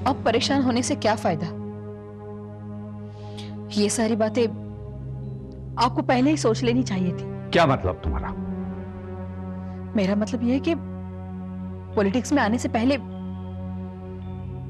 अब परेशान होने से क्या फायदा? ये सारी बातें आपको पहले ही सोच लेनी चाहिए थी। क्या मतलब तुम्हारा? मेरा मतलब यह है कि पॉलिटिक्स में आने से पहले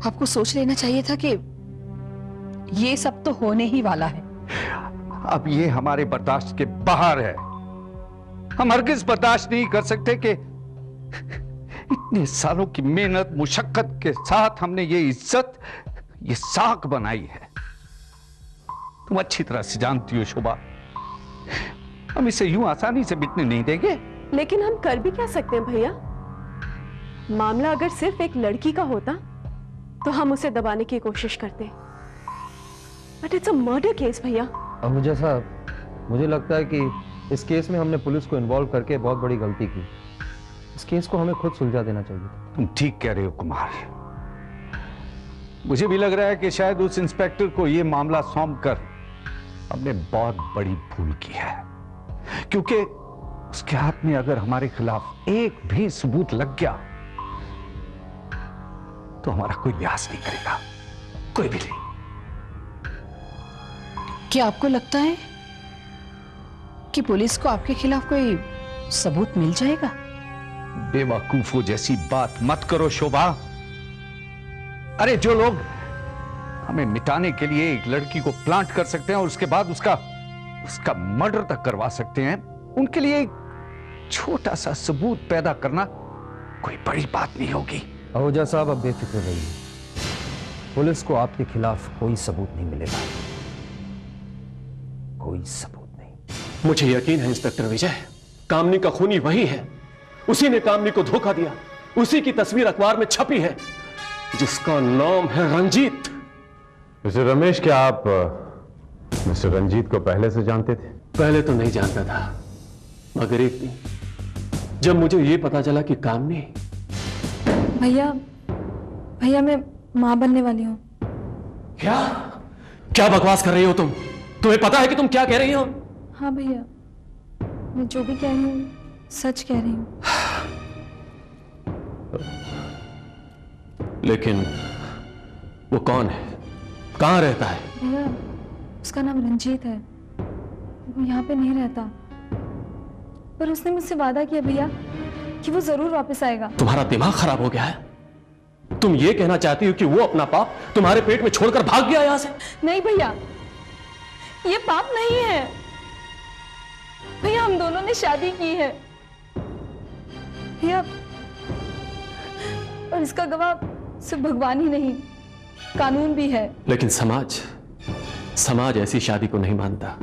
आपको सोच लेना चाहिए था कि ये सब तो होने ही वाला है। अब ये हमारे बर्दाश्त के बाहर है। हम हरगिज बर्दाश्त नहीं कर सकते कि इतने सालों की मेहनत मुशक्कत के साथ हमने ये इज्जत, ये साख बनाई है। तुम अच्छी तरह से जानती हो शोभा, हम इसे यूं आसानी से मिटने नहीं देंगे। लेकिन हम कर भी क्या सकते हैं भैया? मामला अगर सिर्फ एक लड़की का होता तो हम उसे दबाने की कोशिश करते, but it's a murder case भैया। अहूजा साहब, मुझे लगता है कि इस केस में हमने पुलिस को इन्वॉल्व करके बहुत बड़ी गलती की। इस केस को हमें खुद सुलझा देना चाहिए। तुम ठीक कह रहे हो कुमार। मुझे भी लग रहा है कि शायद उस इंस्पेक्टर को यह मामला सौंपकर हमने बहुत बड़ी भूल की है, क्योंकि उसके हाथ में अगर हमारे खिलाफ एक भी सबूत लग गया तो हमारा कोई लिहाज नहीं करेगा, कोई भी नहीं। क्या आपको लगता है कि पुलिस को आपके खिलाफ कोई सबूत मिल जाएगा? बेवकूफों जैसी बात मत करो शोभा। अरे जो लोग हमें मिटाने के लिए एक लड़की को प्लांट कर सकते हैं और उसके बाद उसका मर्डर तक करवा सकते हैं, उनके लिए एक छोटा सा सबूत पैदा करना कोई बड़ी बात नहीं होगी। अहूजा साहब, अब बेफिक्र रहिए। पुलिस को आपके खिलाफ कोई सबूत नहीं मिलेगा, कोई सबूत नहीं। मुझे यकीन है इंस्पेक्टर विजय, कामनी का खूनी वही है। उसी ने कामनी को धोखा दिया। उसी की तस्वीर अखबार में छपी है, जिसका नाम है रंजीत। मिस्टर रमेश, क्या आप मिस्टर रंजीत को पहले से जानते थे? पहले तो नहीं जानता था, मगर एक दिन जब मुझे यह पता चला कि कामनी। भैया मैं मां बनने वाली हूं। क्या क्या बकवास कर रही हो तुम? तुम्हें पता है कि तुम क्या कह रही हो? हाँ भैया, मैं जो भी कह रही हूँ सच कह रही हूँ। लेकिन वो कौन है, कहां रहता है? भैया, उसका नाम रंजीत है। वो यहाँ पे नहीं रहता, पर उसने मुझसे वादा किया भैया कि वो जरूर वापस आएगा। तुम्हारा दिमाग खराब हो गया है? तुम ये कहना चाहती हो कि वो अपना पाप तुम्हारे पेट में छोड़कर भाग गया यहां से? नहीं भैया, ये पाप नहीं है भैया। हम दोनों ने शादी की है भैया, और इसका गवाह सिर्फ भगवान ही नहीं, कानून भी है। लेकिन समाज ऐसी शादी को नहीं मानता।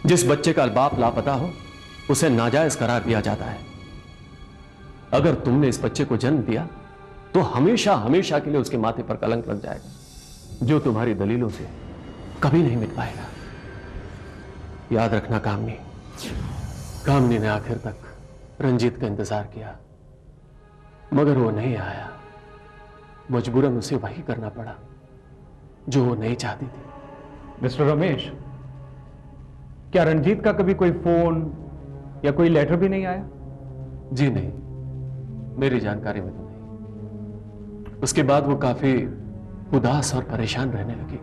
जिस बच्चे का बाप लापता हो उसे नाजायज करार दिया जाता है। अगर तुमने इस बच्चे को जन्म दिया तो हमेशा हमेशा के लिए उसके माथे पर कलंक लग जाएगा, जो तुम्हारी दलीलों से कभी नहीं मिट पाएगा। याद रखना कामनी ने आखिर तक रंजीत का इंतजार किया, मगर वो नहीं आया। मजबूरन उसे वही करना पड़ा जो वो नहीं चाहती थी। मिस्टर रमेश, क्या रंजीत का कभी कोई फोन या कोई लेटर भी नहीं आया? जी नहीं, मेरी जानकारी में तो नहीं। उसके बाद वो काफी उदास और परेशान रहने लगी।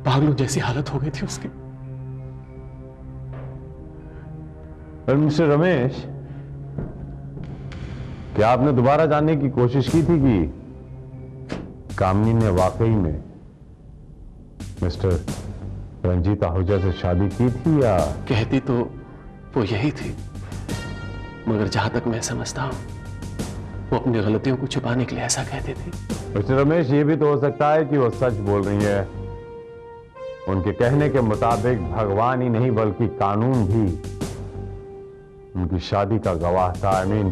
पागलों जैसी हालत हो गई थी उसकी। पर मिस्टर रमेश, क्या आपने दोबारा जानने की कोशिश की थी कि कामनी ने वाकई में मिस्टर रंजीत आहूजा से शादी की थी? या कहती तो वो यही थी, मगर जहां तक मैं समझता हूं वो अपनी गलतियों को छुपाने के लिए ऐसा कहती थी। मिस्टर रमेश, ये भी तो हो सकता है कि वो सच बोल रही है। उनके कहने के मुताबिक भगवान ही नहीं बल्कि कानून भी उनकी शादी का गवाह था। आई मीन,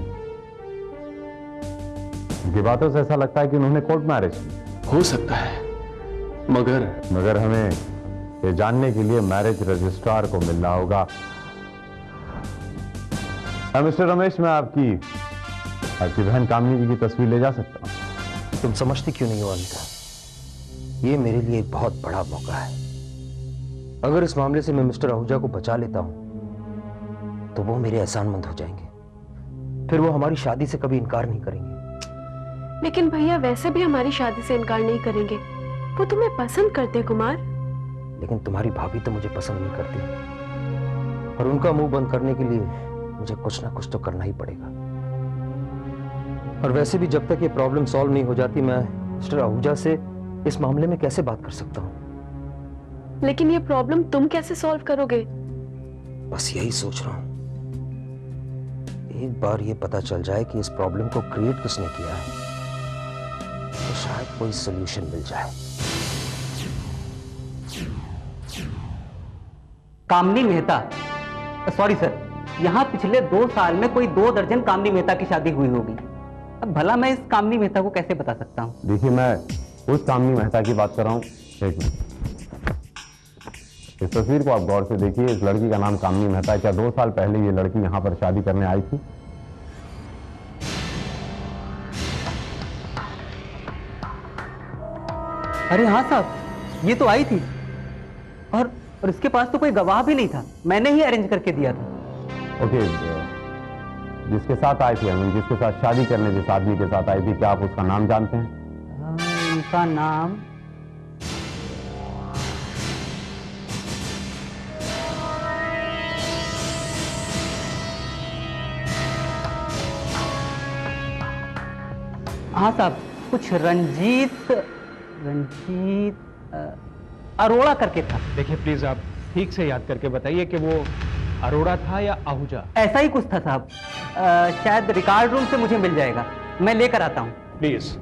उनकी बातों से ऐसा लगता है कि उन्होंने कोर्ट मैरिज की। हो सकता है, मगर हमें ये जानने के लिए मैरिज रजिस्ट्रार को मिलना होगा। मिस्टर रमेश, मैं आपकी बहन कामनी जी की तस्वीर ले जा सकता हूं? तुम समझती क्यों नहीं हो अनिता, ये मेरे लिए एक बहुत बड़ा मौका है। अगर इस मामले से मैं मिस्टर आहूजा को बचा लेता हूं तो वो मेरे एहसानमंद हो जाएंगे, फिर वो हमारी शादी से कभी इनकार नहीं करेंगे। लेकिन भैया वैसे भी हमारी शादी से इनकार नहीं करेंगे। वो तुम्हें पसंद करते कुमार। लेकिन तुम्हारी भाभी तो मुझे पसंद नहीं करती, और उनका मुंह बंद करने के लिए मुझे कुछ ना कुछ तो करना ही पड़ेगा। और वैसे भी जब तक ये प्रॉब्लम सॉल्व नहीं हो जाती, मैं मिस्टर आहूजा से इस मामले में कैसे बात कर सकता हूं? लेकिन ये प्रॉब्लम तुम कैसे सॉल्व करोगे? बस यही सोच रहा हूं, एक बार ये पता चल जाए कि इस प्रॉब्लम को क्रिएट किसने किया है, तो शायद कोई सॉल्यूशन मिल जाए। कामनी मेहता, सॉरी सर, यहाँ पिछले 2 साल में कोई 2 दर्जन कामनी मेहता की शादी हुई होगी। अब भला मैं इस कामनी मेहता को कैसे बता सकता हूँ? देखिए, मैं उस कामनी मेहता की बात कर रहा हूँ। एक मिनट, इस तस्वीर को आप गौर से देखिए। इस लड़की का नाम कामनी मेहता है। क्या 2 साल पहले ये लड़की यहाँ पर शादी करने आई थी? अरे हाँ साहब, ये तो आई थी, और इसके पास तो कोई गवाह भी नहीं था। मैंने ही अरेंज करके दिया था। ओके, जिसके साथ आई थी, जिसके साथ शादी करने जिस आदमी के साथ आई थी, क्या आप उसका नाम जानते हैं? उनका नाम हाँ साहब, कुछ रंजीत अरोड़ा करके था। देखिए प्लीज, आप ठीक से याद करके बताइए कि वो अरोड़ा था या आहूजा? ऐसा ही कुछ था साहब। शायद रिकॉर्ड रूम से मुझे मिल जाएगा, मैं लेकर आता हूँ। प्लीज।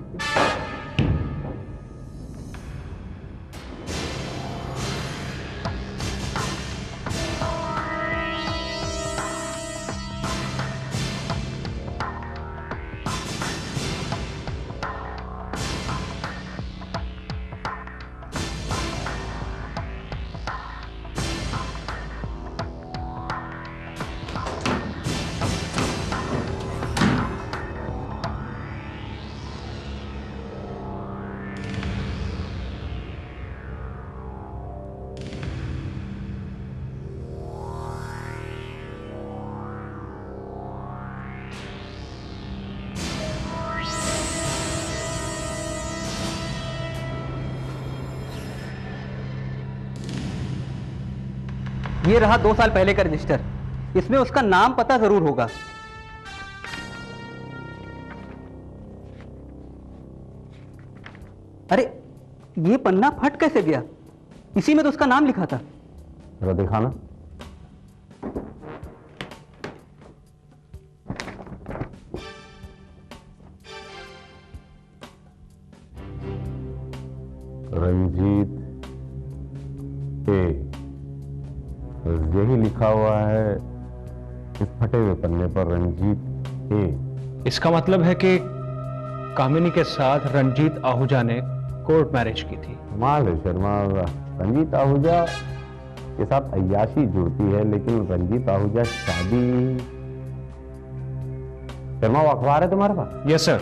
ये रहा 2 साल पहले का रजिस्टर, इसमें उसका नाम पता जरूर होगा। अरे ये पन्ना फट कैसे गया? इसी में तो उसका नाम लिखा था। जरा दिखाना। रंजीत ए, यही लिखा हुआ है इस फटे हुए पन्ने पर, रंजीत ए। इसका मतलब है कि कामिनी के साथ रंजीत आहूजा ने कोर्ट मैरिज की थी। कमाल है शर्मा, रंजीत आहूजा के साथ अय्याशी जुड़ती है, लेकिन रंजीत आहूजा शादी। शर्मा, वो अखबार है तुम्हारे पास? Yes sir.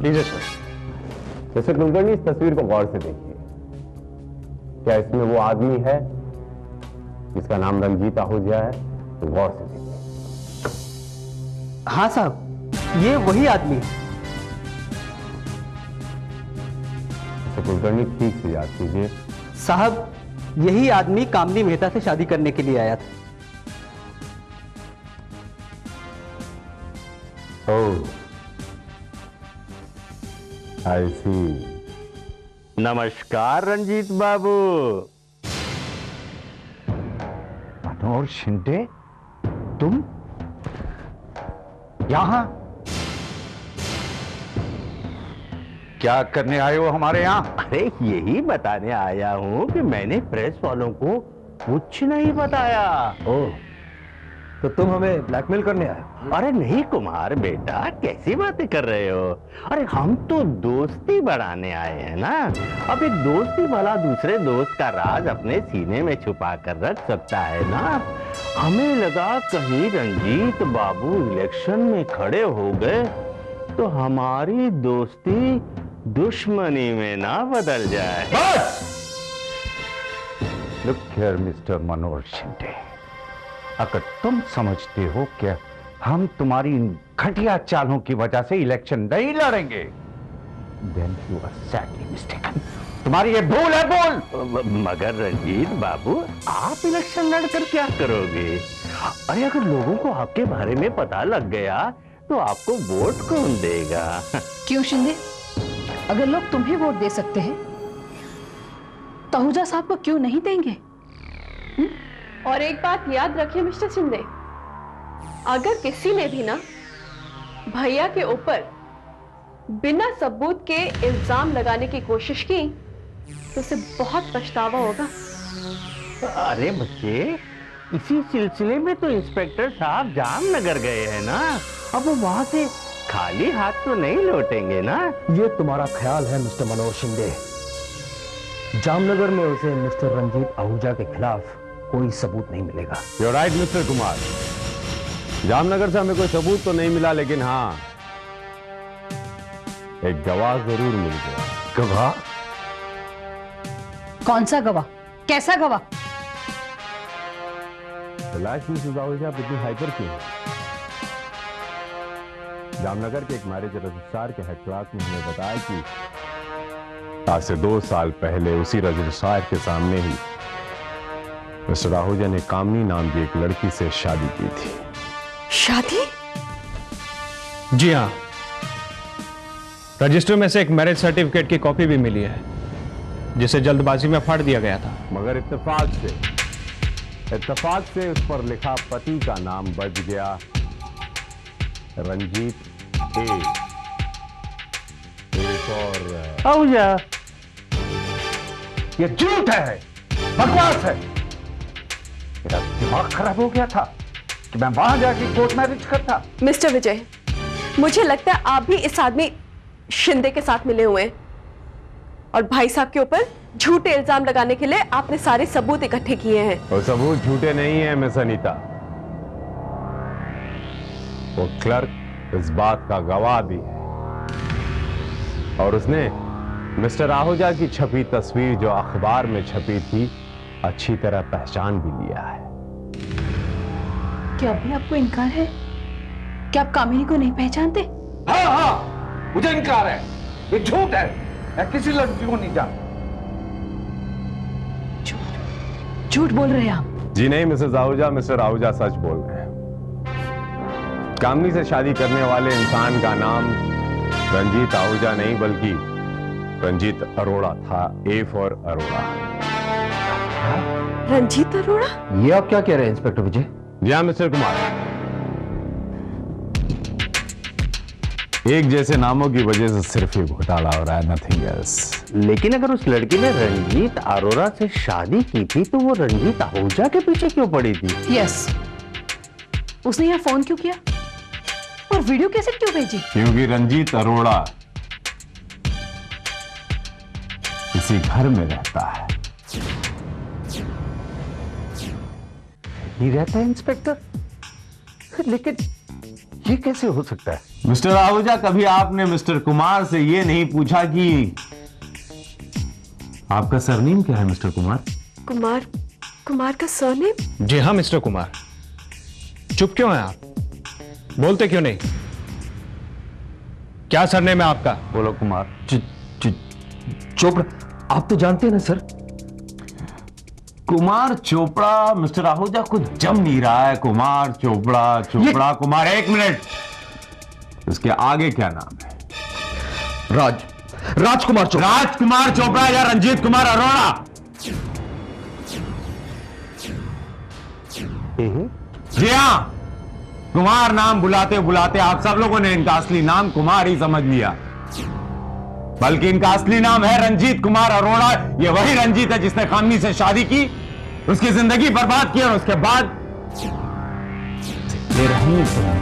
लीजिए सर। जैसे कुलकर्णी, इस तस्वीर को गौर से देखिए। क्या इसमें वो आदमी है जिसका नाम रंजीत आहूजा है? तो गौर से देखिए। हाँ साहब, ये वही आदमी है। कुलकर्णी, ठीक से याद कीजिए। साहब, यही आदमी कामनी मेहता से शादी करने के लिए आया था। ओह, आई सी। नमस्कार रंजीत बाबू। मनोहर शिंदे, तुम यहां क्या करने आए हो हमारे यहाँ? अरे यही बताने आया हूं कि मैंने प्रेस वालों को कुछ नहीं बताया। ओह, तो तुम हमें ब्लैकमेल करने आए? अरे नहीं कुमार बेटा, कैसी बातें कर रहे हो? अरे हम तो दोस्ती बढ़ाने आए हैं ना। अब एक दोस्ती वाला दूसरे दोस्त का राज अपने सीने में छुपा कर रख सकता है ना। हमें लगा कहीं रंजीत बाबू इलेक्शन में खड़े हो गए तो हमारी दोस्ती दुश्मनी में ना बदल जाए। बस! लुक हियर मिस्टर मनोहर शिंदे, अगर तुम समझते हो कि हम तुम्हारी इन घटिया चालों की वजह से इलेक्शन नहीं लड़ेंगे। Then you are sadly mistaken. तुम्हारी ये भूल है, भूल। मगर रंजीत बाबू, आप इलेक्शन लड़कर क्या करोगे? अरे अगर लोगों को आपके बारे में पता लग गया तो आपको वोट कौन देगा? क्यों शिंदे? अगर लोग तुम्हें वोट दे सकते हैं तो आहूजा साहब को क्यों नहीं देंगे? और एक बात याद रखिए मिस्टर शिंदे, अगर किसी ने भी ना भैया के ऊपर बिना सबूत के इल्जाम लगाने की कोशिश की तो उसे बहुत पछतावा होगा। अरे बच्चे, इसी सिलसिले में तो इंस्पेक्टर साहब जामनगर गए हैं ना, अब वो वहां से खाली हाथ तो नहीं लौटेंगे ना। ये तुम्हारा ख्याल है मिस्टर मनोज शिंदे। जामनगर में उसे मिस्टर रंजीत आहूजा के खिलाफ कोई सबूत नहीं मिलेगा। You're right, mister Kumar. Jamnagar से हमें कोई सबूत तो नहीं मिला, लेकिन हाँ, एक गवाह जरूर मिल गया। गवाह? कौन सा गवाह? कैसा गवाह? लाश मिसेस आहूजा इतनी हाइपर क्यों है? जामनगर के एक मैरिज रजिस्ट्रार के हेड क्लास ने हमें बताया कि आज से 2 साल पहले उसी रजिस्ट्रार के सामने ही मिस्टर आहूजा ने कामनी नाम की एक लड़की से शादी की थी। शादी? जी हाँ, रजिस्टर में से एक मैरिज सर्टिफिकेट की कॉपी भी मिली है जिसे जल्दबाजी में फाड़ दिया गया था। मगर इत्तेफाक से उस पर लिखा पति का नाम बच गया रंजीत ए। एक और आहूजा। ये झूठ है, बकवास है। मेरा दिमाग खराब हो गया था कि मैं वहां जाके कोर्ट मैरिज करता। मिस्टर विजय, मुझे लगता है आप भी इस आदमी शिंदे के साथ मिले हुए हैं और भाई साहब के ऊपर झूठे इल्जाम लगाने के लिए आपने सारे सबूत इकट्ठे किए हैं। और सबूत झूठे नहीं है मिस अनीता। वो क्लर्क इस बात का गवाह भी है और उसने मिस्टर आहूजा की छपी तस्वीर जो अखबार में छपी थी अच्छी तरह पहचान भी लिया है। क्या अभी आपको इनकार है? क्या आप कामिनी को नहीं पहचानते? हाँ हाँ, मुझे इनकार है। ये झूठ है। मैं किसी लड़की को नहीं जानता। झूठ बोल रहे हैं आप? जी नहीं मिसेस आहूजा, मिस्टर आहूजा सच बोल रहे हैं। कामनी से शादी करने वाले इंसान का नाम रंजीत आहूजा नहीं बल्कि रंजीत अरोड़ा था। A for Arora. रंजीत अरोड़ा? ये आप क्या कह रहे हैं इंस्पेक्टर विजय? जी हाँ मिस्टर कुमार, एक जैसे नामों की वजह से सिर्फ ये घोटाला हो रहा है, नथिंग एल्स। लेकिन अगर उस लड़की ने रंजीत अरोड़ा से शादी की थी तो वो रंजीत आहूजा के पीछे क्यों पड़ी थी? यस, उसने यहाँ फोन क्यों किया और वीडियो कैसेट क्यों भेजी? क्योंकि रंजीत अरोड़ा इसी घर में रहता है। नहीं रहता है इंस्पेक्टर, लेकिन ये कैसे हो सकता है? मिस्टर आहूजा, कभी आपने मिस्टर कुमार से ये नहीं पूछा कि आपका सरनेम क्या है मिस्टर कुमार? कुमार का सरनेम? जी हाँ मिस्टर कुमार। चुप क्यों हैं आप? बोलते क्यों नहीं? क्या सरनेम है आपका? बोलो कुमार। चोपड़ा। आप तो जानते हैं ना सर। कुमार चोपड़ा मिस्टर आहूजा को जम नहीं रहा है। कुमार चोपड़ा कुमार। एक मिनट, इसके आगे क्या नाम है? राजकुमार चोपड़ा। राजकुमार चोपड़ा या रंजीत कुमार अरोड़ा? जी हाँ, कुमार नाम बुलाते बुलाते आप सब लोगों ने इनका असली नाम कुमार ही समझ लिया, बल्कि इनका असली नाम है रंजीत कुमार अरोड़ा। ये वही रंजीत है जिसने कामनी से शादी की, उसकी जिंदगी बर्बाद की और उसके बाद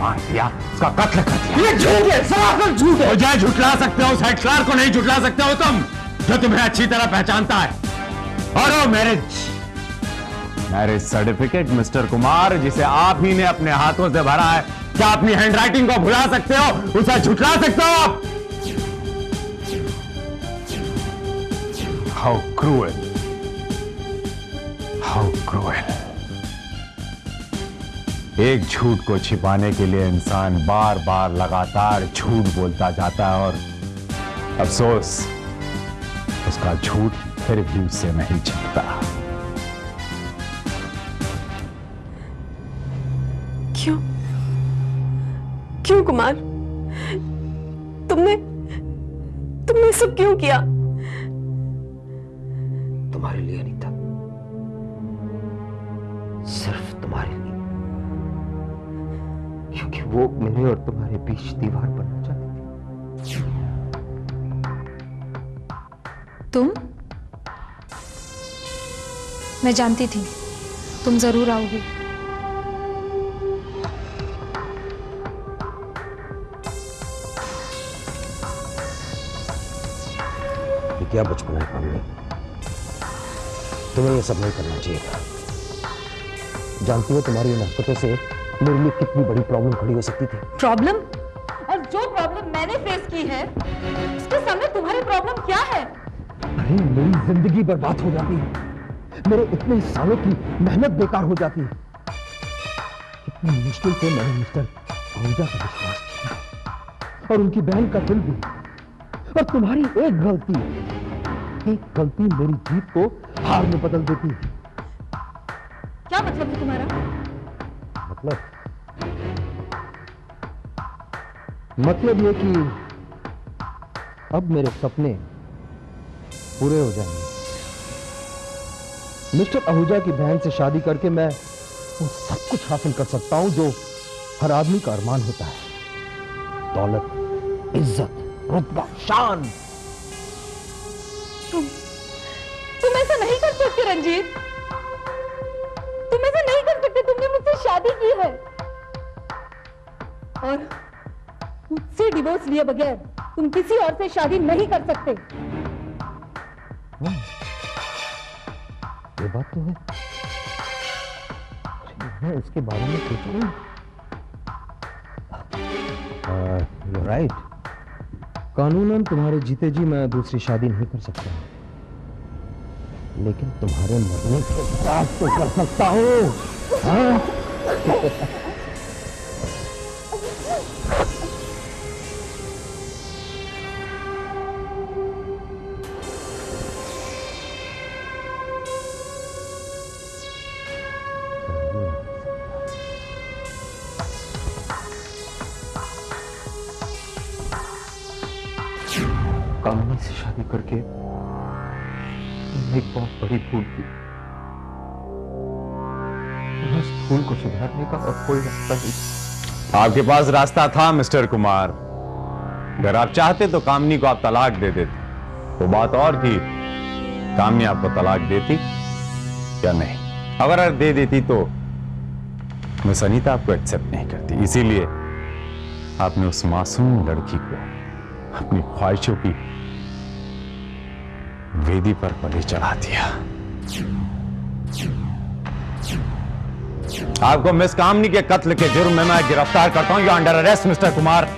मार दिया, उसका कत्ल कर दिया। ये झूठ है, सरासर झूठ है। तो जय झुटला सकते हो, उस हेडक्लार्क को नहीं झुटला सकते हो तुम, जो तुम्हें अच्छी तरह पहचानता है। और वो मैरिज सर्टिफिकेट मिस्टर कुमार, जिसे आप ही ने अपने हाथों से भरा है, क्या अपनी हैंडराइटिंग को भुला सकते हो? उसे झुटला सकते हो आप? How cruel, how cruel. एक झूठ को छिपाने के लिए इंसान बार बार लगातार झूठ बोलता जाता है और अफसोस उसका झूठ फिर भी उससे नहीं छिपता। क्यों क्यों कुमार, तुमने सब क्यों किया? तुम्हारे लिए अनीता, सिर्फ तुम्हारे लिए, क्योंकि वो मेरे और तुम्हारे बीच दीवार बनना चाहती थी। तुम? मैं जानती थी तुम जरूर आओगे। क्या बचपन है काम नहीं, तुम्हें ये सब नहीं करना चाहिए था। जानती हो तुम्हारी इन हरकतों से मेरे लिए कितनी बड़ी प्रॉब्लम खड़ी हो सकती थी। प्रॉब्लम? और जो प्रॉब्लम मैंने फेस की है उसके सामने तुम्हारी प्रॉब्लम क्या है? अरे मेरी जिंदगी बर्बाद हो जाती, मेरे इतने सालों की मेहनत बेकार हो जाती। कितनी मुश्किल से मैंने मिस्टर आहूजा का विश्वास किया और उनकी बहन का दिल भी, और तुम्हारी एक गलती मेरी जीत को हार में बदल देती। क्या मतलब है तुम्हारा? मतलब ये कि अब मेरे सपने पूरे हो जाएंगे। मिस्टर आहूजा की बहन से शादी करके मैं वो सब कुछ हासिल कर सकता हूं जो हर आदमी का अरमान होता है। दौलत, इज्जत, रुतबा, शान। तुम ऐसा नहीं कर सकते रंजीत, तुम ऐसा नहीं कर सकते। तुमने मुझसे शादी की है और मुझसे डिवोर्स लिए बगैर तुम किसी और से शादी नहीं कर सकते। ये बात तो है, मैं इसके बारे में सोचा नहीं। You're right. कानूनन तुम्हारे जीते जी मैं दूसरी शादी नहीं कर सकता, लेकिन तुम्हारे मरने के बाद तो कर सकता हूं। हाँ? कामनी से शादी करके एक बहुत बड़ी भूल की। इस भूल को सुधारने का और कोई रास्ता नहीं। आपके पास रास्ता था मिस्टर कुमार। अगर आप चाहते तो कामनी को आप तलाक दे देते, तो बात और थी कामनी आपको तलाक देती या नहीं। अगर दे देती तो मिस अनीता आपको एक्सेप्ट नहीं करती, इसीलिए आपने उस मासूम लड़की को अपनी ख्वाहिशों की वेदी पर बलि चढ़ा दिया। आपको मिस कामनी के कत्ल के जुर्म में मैं गिरफ्तार करता हूं। You under arrest mister Kumar.